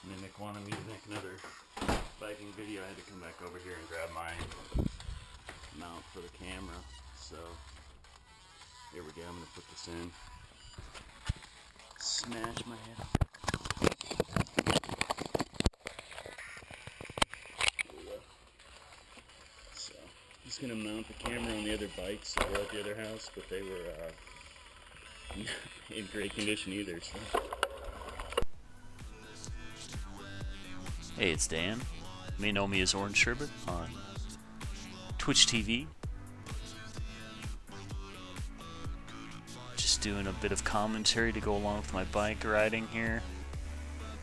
And then Nick wanted me to make another biking video. I had to come back over here and grab my mount for the camera. So here we go. I'm gonna put this in. Smash my head. There we go. So I'm just gonna mount the camera on the other bikes that were at the other house, but they were in great condition either. So. Hey, it's Dan. You may know me as Orange Sherbet on Twitch TV. Just doing a bit of commentary to go along with my bike riding here.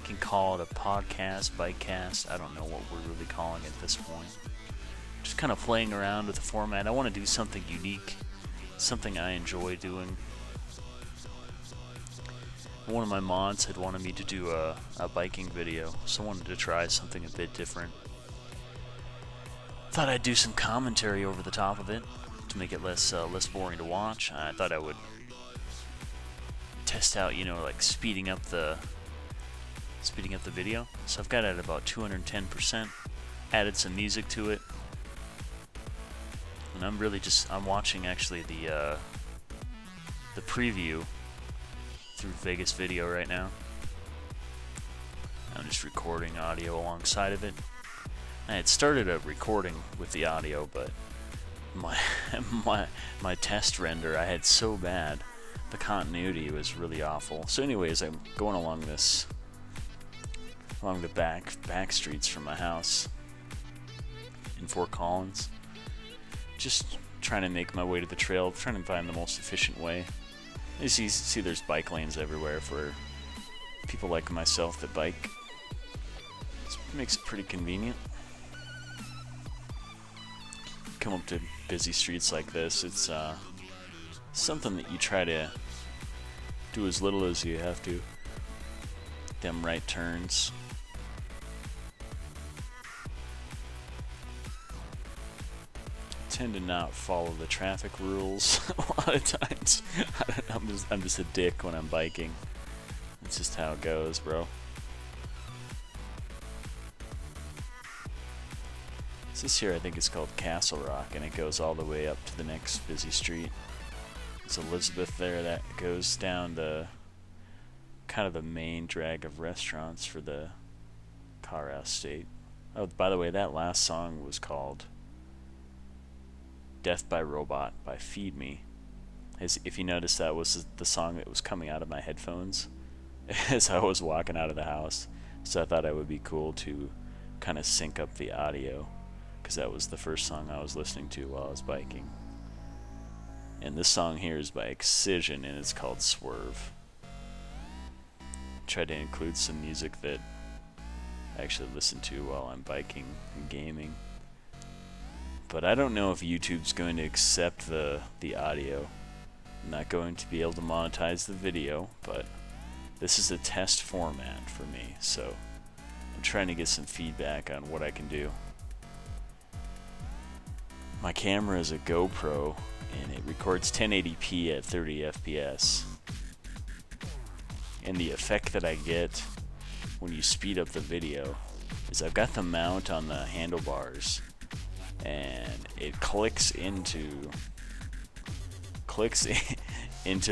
You can call it a podcast, Bikecast. I don't know what we're really calling it at this point. Just kind of playing around with the format. I want to do something unique, something I enjoy doing. One of my mods had wanted me to do a biking video, so I wanted to try something a bit different. Thought I'd do some commentary over the top of it to make it less boring to watch. I thought I would test out, like speeding up the video. So I've got it at about 210%. Added some music to it, and I'm watching actually the preview through Vegas Video right now. I'm just recording audio alongside of it. I had started a recording with the audio, but my test render I had so bad, the continuity was really awful. So anyways, I'm going along the back streets from my house in Fort Collins, just trying to make my way to the trail, trying to find the most efficient way. You see there's bike lanes everywhere for people like myself that bike. It makes it pretty convenient. Come up to busy streets like this, it's something that you try to do as little as you have to. Them right turns. Tend to not follow the traffic rules a lot of times. I'm just a dick when I'm biking. That's just how it goes, bro. This here I think is called Castle Rock, and it goes all the way up to the next busy street. There's Elizabeth there that goes down the kind of the main drag of restaurants for the car estate. Oh, by the way, that last song was called Death by Robot by Feed Me. If you notice, that was the song that was coming out of my headphones as I was walking out of the house. So I thought it would be cool to kind of sync up the audio, because that was the first song I was listening to while I was biking. And this song here is by Excision, and it's called Swerve. Tried to include some music that I actually listen to while I'm biking and gaming. But I don't know if YouTube's going to accept the audio. I'm not going to be able to monetize the video, but this is a test format for me, so I'm trying to get some feedback on what I can do. My camera is a GoPro, and it records 1080p at 30 FPS. And the effect that I get when you speed up the video is I've got the mount on the handlebars, and it clicks into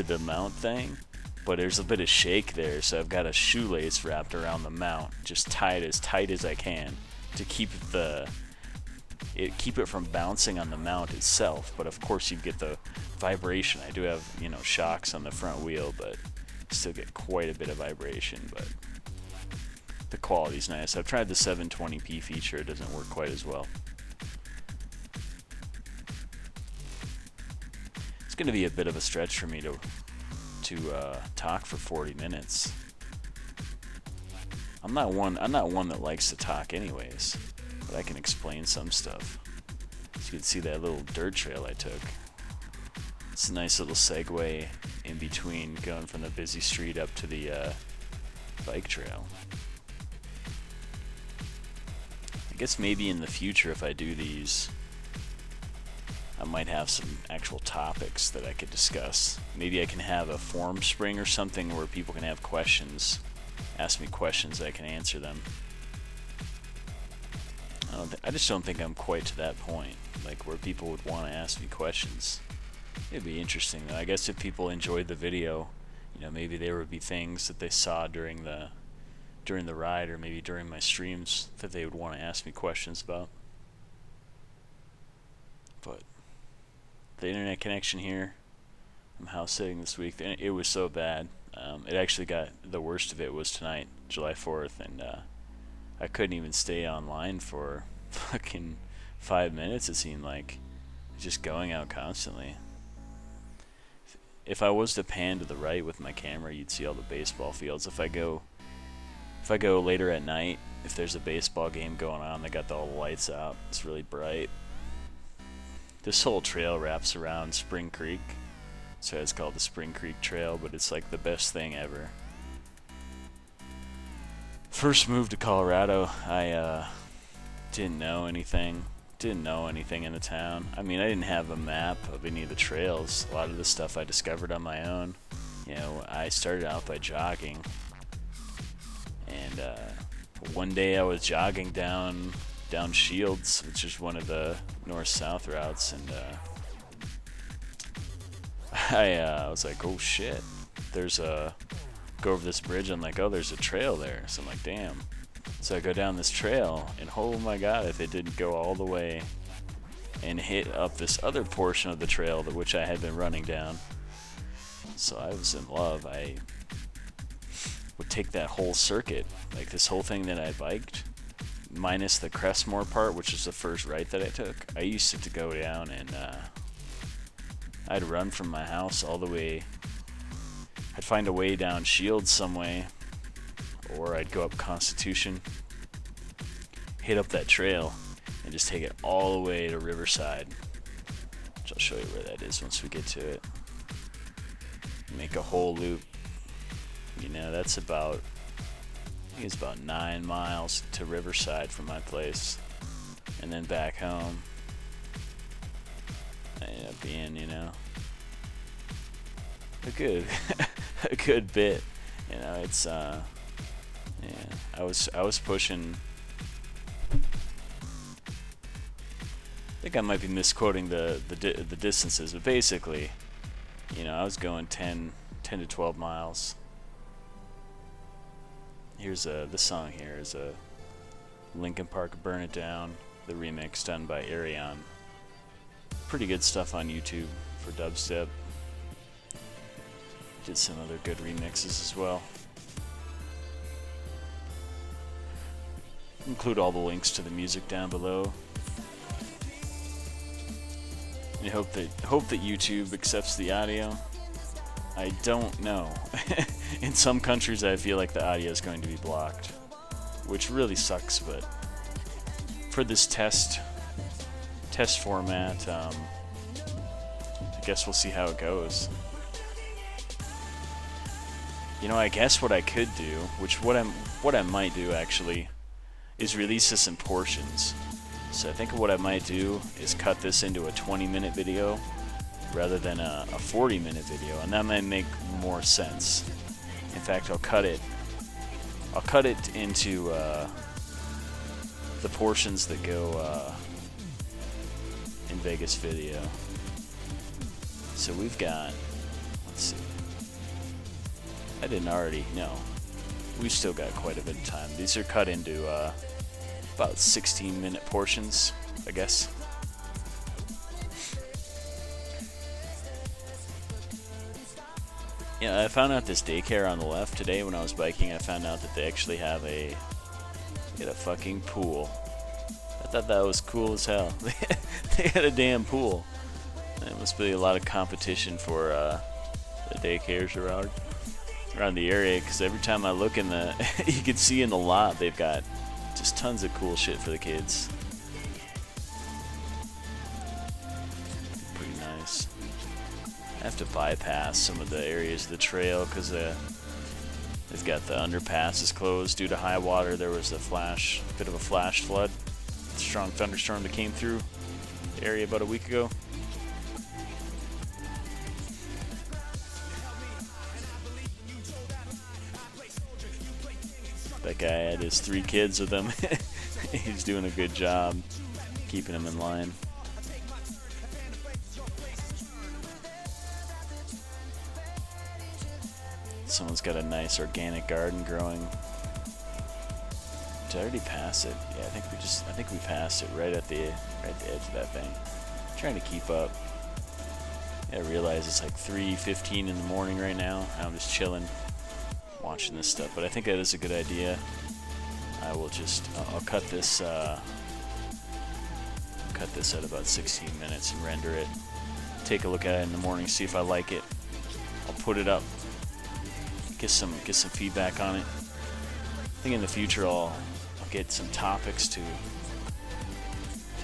the mount thing, but there's a bit of shake there, so I've got a shoelace wrapped around the mount, just tight as I can to keep it from bouncing on the mount itself. But of course you get the vibration. I do have shocks on the front wheel, but still get quite a bit of vibration. But the quality's nice. I've tried the 720p feature. It doesn't work quite as well. It's going to be a bit of a stretch for me to talk for 40 minutes. I'm not one that likes to talk anyways, but I can explain some stuff. So you can see that little dirt trail I took. It's a nice little segue in between going from the busy street up to the bike trail. I guess maybe in the future, if I do these, I might have some actual topics that I could discuss. Maybe I can have a forum spring or something where people can have questions ask me questions, I can answer them. I just don't think I'm quite to that point, like where people would want to ask me questions. It'd be interesting though. I guess if people enjoyed the video, you know, maybe there would be things that they saw during the ride, or maybe during my streams, that they would want to ask me questions about. But the internet connection here, I'm house sitting this week, it was so bad. It actually got, the worst of it was tonight, July 4th, and I couldn't even stay online for fucking 5 minutes, it seemed like. Just going out constantly. If I was to pan to the right with my camera, you'd see all the baseball fields. If I go later at night, if there's a baseball game going on, they got all the lights out. It's really bright. This whole trail wraps around Spring Creek, so it's called the Spring Creek Trail, but it's like the best thing ever. First moved to Colorado, I didn't know anything in the town. I mean, I didn't have a map of any of the trails. A lot of the stuff I discovered on my own. You know, I started out by jogging, and one day I was jogging down Shields, which is one of the north-south routes, and I was like, oh shit, go over this bridge, I'm like, oh, there's a trail there. So I'm like, damn. So I go down this trail, and oh my god, if it didn't go all the way and hit up this other portion of the trail which I had been running down. So I was in love. I would take that whole circuit, like this whole thing that I biked, minus the Crestmore part, which is the first right that I took. I used to go down, and I'd run from my house all the way. I'd find a way down Shields some way, or I'd go up Constitution, hit up that trail, and just take it all the way to Riverside, which I'll show you where that is once we get to it. Make a whole loop. You know, that's about, I think it's about 9 miles to Riverside from my place, and then back home. I ended up being, you know, a good bit. You know, it's yeah, I was pushing. I think I might be misquoting the distances, but basically, you know, I was going 10 to 12 miles. Here's this song here is a Linkin Park "Burn It Down," the remix done by Arion. Pretty good stuff on YouTube for dubstep. Did some other good remixes as well. Include all the links to the music down below. I hope that YouTube accepts the audio. I don't know. In some countries, I feel like the audio is going to be blocked, which really sucks. But for this test format, I guess we'll see how it goes. You know, I guess what I could do, what I might do actually, is release this in portions. So I think what I might do is cut this into a 20-minute video rather than a 40-minute video, and that might make more sense. In fact, I'll cut it into the portions that go in Vegas video. So we've got, let's see, I didn't already, no, we've still got quite a bit of time. These are cut into about 16-minute portions, I guess. Yeah, I found out this daycare on the left today when I was biking. I found out that they actually have a fucking pool. I thought that was cool as hell. They had a damn pool. There must be a lot of competition for the daycares around the area, because every time I look in the, you can see in the lot they've got just tons of cool shit for the kids. Pretty nice. I have to bypass some of the areas of the trail because they've got the underpasses closed due to high water. There was a bit of a flash flood, strong thunderstorm that came through the area about a week ago. That guy had his 3 kids with him. He's doing a good job keeping them in line. Someone's got a nice organic garden growing. Did I already pass it? Yeah, I think we passed it right at the edge of that thing. Trying to keep up. I realize it's like 3:15 in the morning right now. I'm just chilling, watching this stuff. But I think that is a good idea. I will just I'll cut this at about 16 minutes and render it. Take a look at it in the morning, see if I like it. I'll put it up. Get some feedback on it. I think in the future I'll get some topics to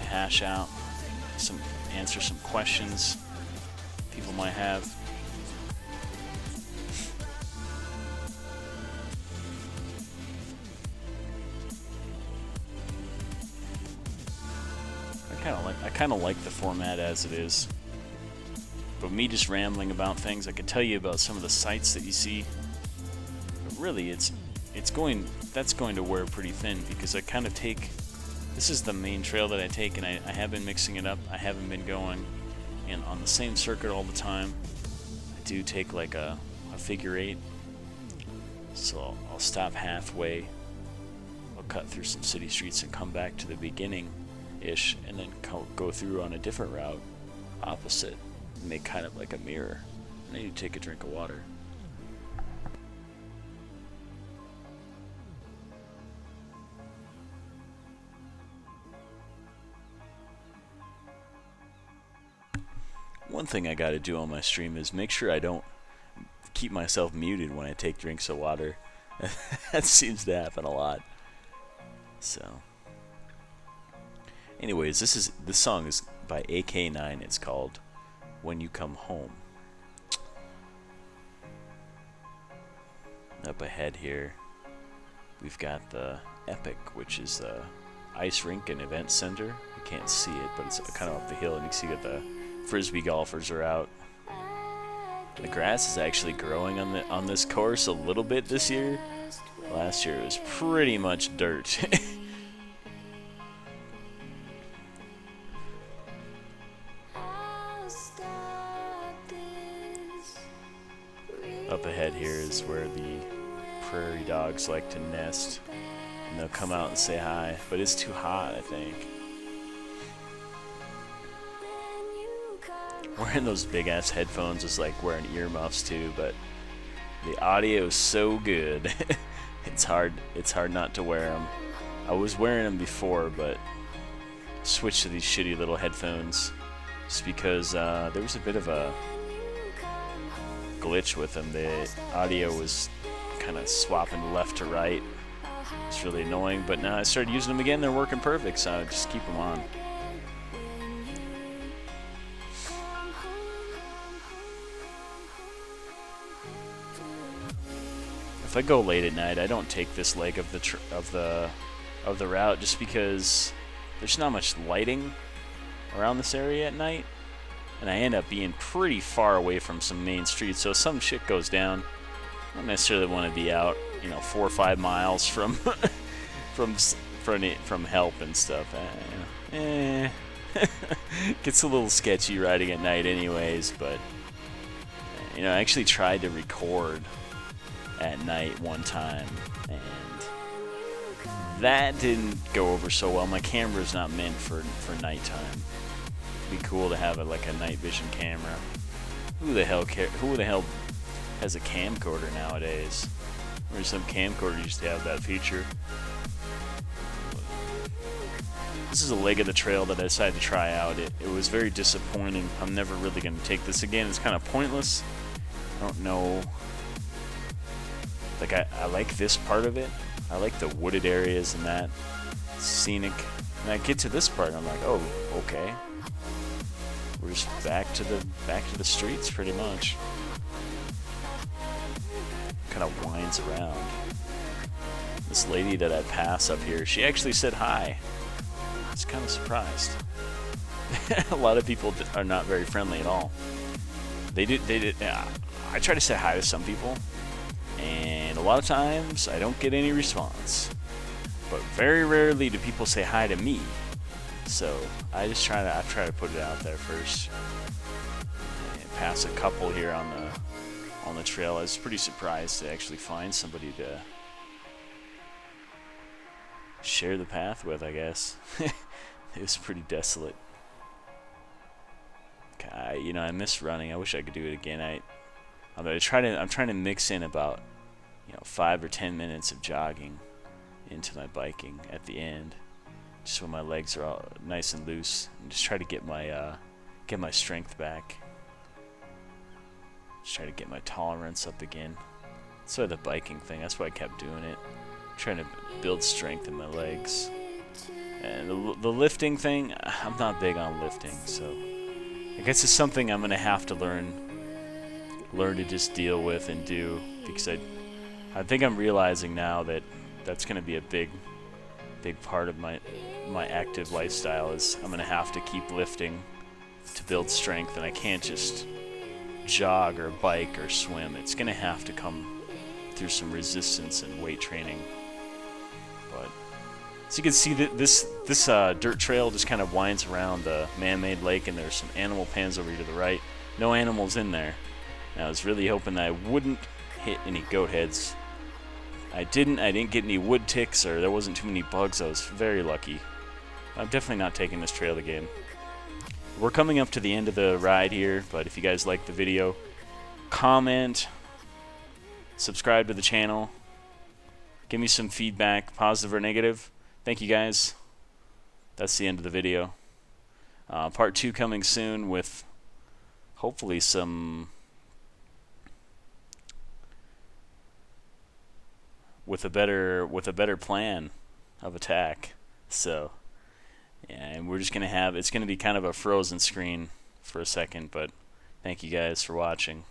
hash out, answer some questions people might have. I kind of like the format as it is. But me just rambling about things, I could tell you about some of the sites that you see. But really, that's going to wear pretty thin, because I kind of take, this is the main trail that I take, and I have been mixing it up. I haven't been going on the same circuit all the time. I do take like a figure 8, so I'll stop halfway. I'll cut through some city streets and come back to the beginning-ish, and then go through on a different route, opposite, and make kind of like a mirror. I need to take a drink of water. One thing I gotta do on my stream is make sure I don't keep myself muted when I take drinks of water. That seems to happen a lot. So, anyways, this song is by AK9. It's called "When You Come Home." Up ahead here, we've got the Epic, which is the ice rink and event center. You can't see it, but it's kind of up the hill, and you can see that the frisbee golfers are out. The grass is actually growing on this course a little bit this year. Last year it was pretty much dirt. Up ahead here is where the prairie dogs like to nest, and they'll come out and say hi, but it's too hot, I think. Wearing those big ass headphones is like wearing earmuffs too, but the audio is so good. It's hard not to wear them. I was wearing them before, but switched to these shitty little headphones just because there was a bit of a glitch with them. The audio was kind of swapping left to right. It's really annoying, but now I started using them again. They're working perfect, so I just keep them on. If I go late at night, I don't take this leg of the route just because there's not much lighting around this area at night, and I end up being pretty far away from some main streets. So if some shit goes down, I don't necessarily want to be out, 4 or 5 miles from from help and stuff. Gets a little sketchy riding at night, anyways. But I actually tried to record at night one time, and that didn't go over so well. My camera's not meant for nighttime. It'd be cool to have a night vision camera. Who the hell has a camcorder nowadays? Or some camcorder used to have that feature. This is a leg of the trail that I decided to try out. It was very disappointing. I'm never really going to take this again. It's kind of pointless. I don't know. I like this part of it. I like the wooded areas and that scenic. And I get to this part and I'm like, oh, okay. We're just back to the streets pretty much. Kind of winds around. This lady that I pass up here, she actually said hi. I was kind of surprised. A lot of people are not very friendly at all. They did. Yeah, I try to say hi to some people, and And a lot of times I don't get any response. But very rarely do people say hi to me. So I try to put it out there first. And pass a couple here on the trail. I was pretty surprised to actually find somebody to share the path with, I guess. It was pretty desolate. I miss running. I wish I could do it again. I'm trying to mix in about 5 or 10 minutes of jogging into my biking at the end, just when my legs are all nice and loose, and just try to get my strength back. Just try to get my tolerance up again. That's why the biking thing. That's why I kept doing it. Trying to build strength in my legs. And the lifting thing, I'm not big on lifting, so I guess it's something I'm gonna have to learn to just deal with and do, because I think I'm realizing now that that's gonna be a big part of my active lifestyle. Is I'm gonna have to keep lifting to build strength, and I can't just jog or bike or swim. It's gonna have to come through some resistance and weight training. But so you can see that this dirt trail just kind of winds around the man-made lake, and there's some animal pens over here to the right. No animals in there. And I was really hoping that I wouldn't hit any goat heads. I didn't get any wood ticks, or there wasn't too many bugs. I was very lucky. I'm definitely not taking this trail again. We're coming up to the end of the ride here, but if you guys like the video, comment, subscribe to the channel, give me some feedback, positive or negative. Thank you guys. That's the end of the video. Part 2 coming soon with hopefully with a better plan of attack. So yeah, and we're just gonna it's gonna be kind of a frozen screen for a second, but thank you guys for watching.